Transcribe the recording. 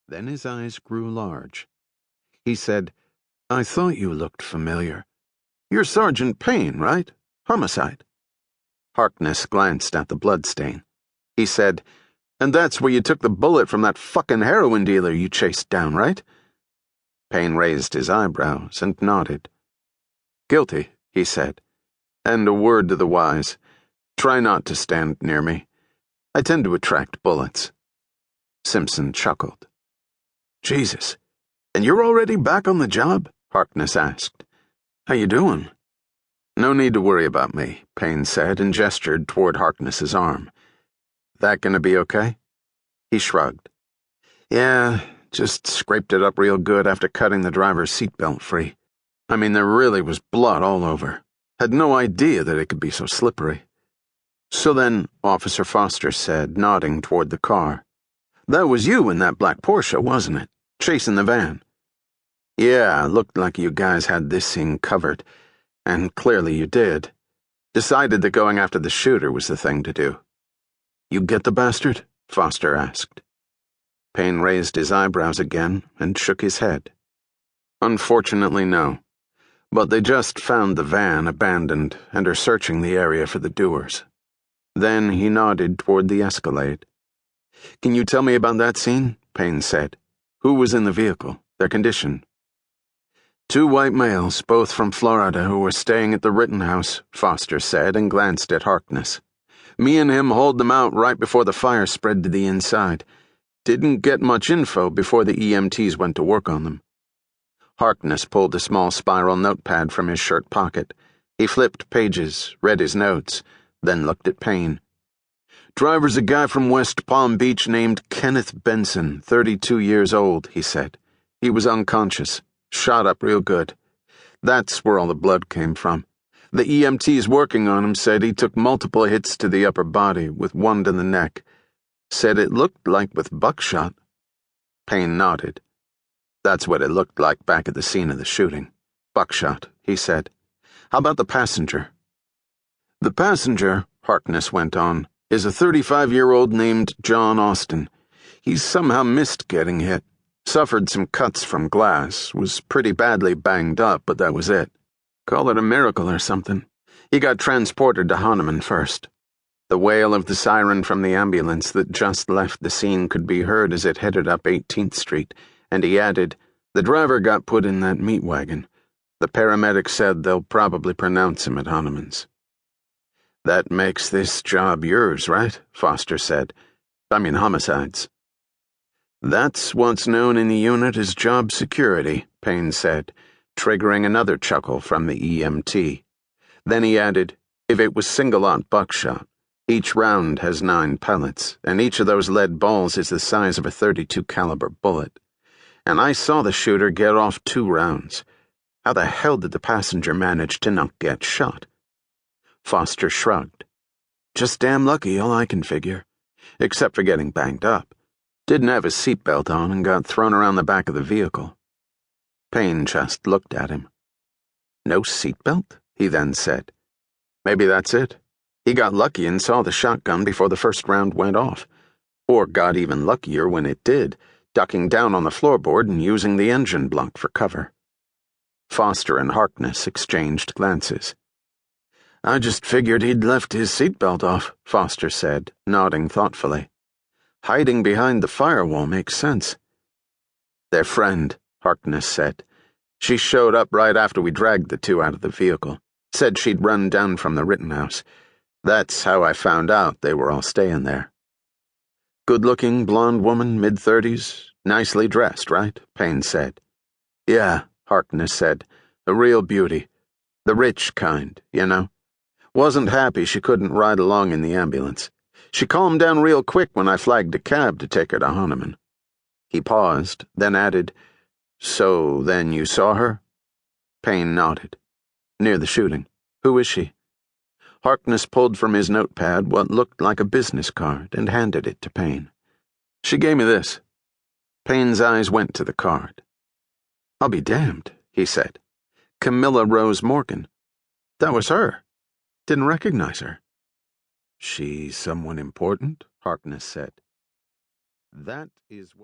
Then his eyes grew large. He said, "I thought you looked familiar. You're Sergeant Payne, right? Homicide." Harkness glanced at the bloodstain. He said, "And that's where you took the bullet from that fucking heroin dealer you chased down, right?" Payne raised his eyebrows and nodded. "Guilty," he said. "And a word to the wise. Try not to stand near me. I tend to attract bullets." Simpson chuckled. "Jesus, and you're already back on the job?" Harkness asked. "How you doing?" "No need to worry about me," Payne said and gestured toward Harkness's arm. "That gonna be okay?" He shrugged. "Yeah, just scraped it up real good after cutting the driver's seatbelt free. I mean, there really was blood all over. Had no idea that it could be so slippery." "So then," Officer Foster said, nodding toward the car, "that was you in that black Porsche, wasn't it? Chasing the van." "Yeah, looked like you guys had this scene covered, and clearly you did. Decided that going after the shooter was the thing to do." "You get the bastard?" Foster asked. Payne raised his eyebrows again and shook his head. "Unfortunately, no. But they just found the van abandoned and are searching the area for the doers." Then he nodded toward the Escalade. "Can you tell me about that scene?" Payne said. "Who was in the vehicle? Their condition?" "Two white males, both from Florida, who were staying at the Rittenhouse," Foster said and glanced at Harkness. "Me and him hauled them out right before the fire spread to the inside. Didn't get much info before the EMTs went to work on them." Harkness pulled a small spiral notepad from his shirt pocket. He flipped pages, read his notes, then looked at Payne. "Driver's a guy from West Palm Beach named Kenneth Benson, 32 years old," he said. "He was unconscious, shot up real good. That's where all the blood came from. The EMTs working on him said he took multiple hits to the upper body, with one to the neck. Said it looked like with buckshot." Payne nodded. "That's what it looked like back at the scene of the shooting. Buckshot," he said. "How about the passenger?" "The passenger," Harkness went on, "is a 35-year-old named John Austin. He's somehow missed getting hit. Suffered some cuts from glass, was pretty badly banged up, but that was it. Call it a miracle or something. He got transported to Hahnemann first." The wail of the siren from the ambulance that just left the scene could be heard as it headed up 18th Street, and he added, "The driver got put in that meat wagon. The paramedics said they'll probably pronounce him at Hahnemann's." "That makes this job yours, right?" Foster said. "I mean, Homicide's." "That's what's known in the unit as job security," Payne said, triggering another chuckle from the EMT. Then he added, "If it was single-aught buckshot, each round has 9 pellets, and each of those lead balls is the size of a .32 caliber bullet. And I saw the shooter get off 2 rounds. How the hell did the passenger manage to not get shot?" Foster shrugged. "Just damn lucky, all I can figure. Except for getting banged up. Didn't have his seatbelt on and got thrown around the back of the vehicle." Payne just looked at him. "No seatbelt?" he then said. "Maybe that's it. He got lucky and saw the shotgun before the first round went off. Or got even luckier when it did, ducking down on the floorboard and using the engine block for cover." Foster and Harkness exchanged glances. "I just figured he'd left his seatbelt off," Foster said, nodding thoughtfully. "Hiding behind the firewall makes sense." "Their friend," Harkness said. "She showed up right after we dragged the 2 out of the vehicle. Said she'd run down from the Rittenhouse. That's how I found out they were all staying there." "Good-looking blonde woman, mid-30s, nicely dressed, right?" Payne said. "Yeah," Harkness said. "A real beauty. The rich kind, you know. Wasn't happy she couldn't ride along in the ambulance. She calmed down real quick when I flagged a cab to take her to Hahnemann." He paused, then added, "So then you saw her?" Payne nodded. "Near the shooting. Who is she?" Harkness pulled from his notepad what looked like a business card and handed it to Payne. "She gave me this." Payne's eyes went to the card. "I'll be damned," he said. "Camilla Rose Morgan. That was her. Didn't recognize her." "She's someone important?" Harkness said. "That is what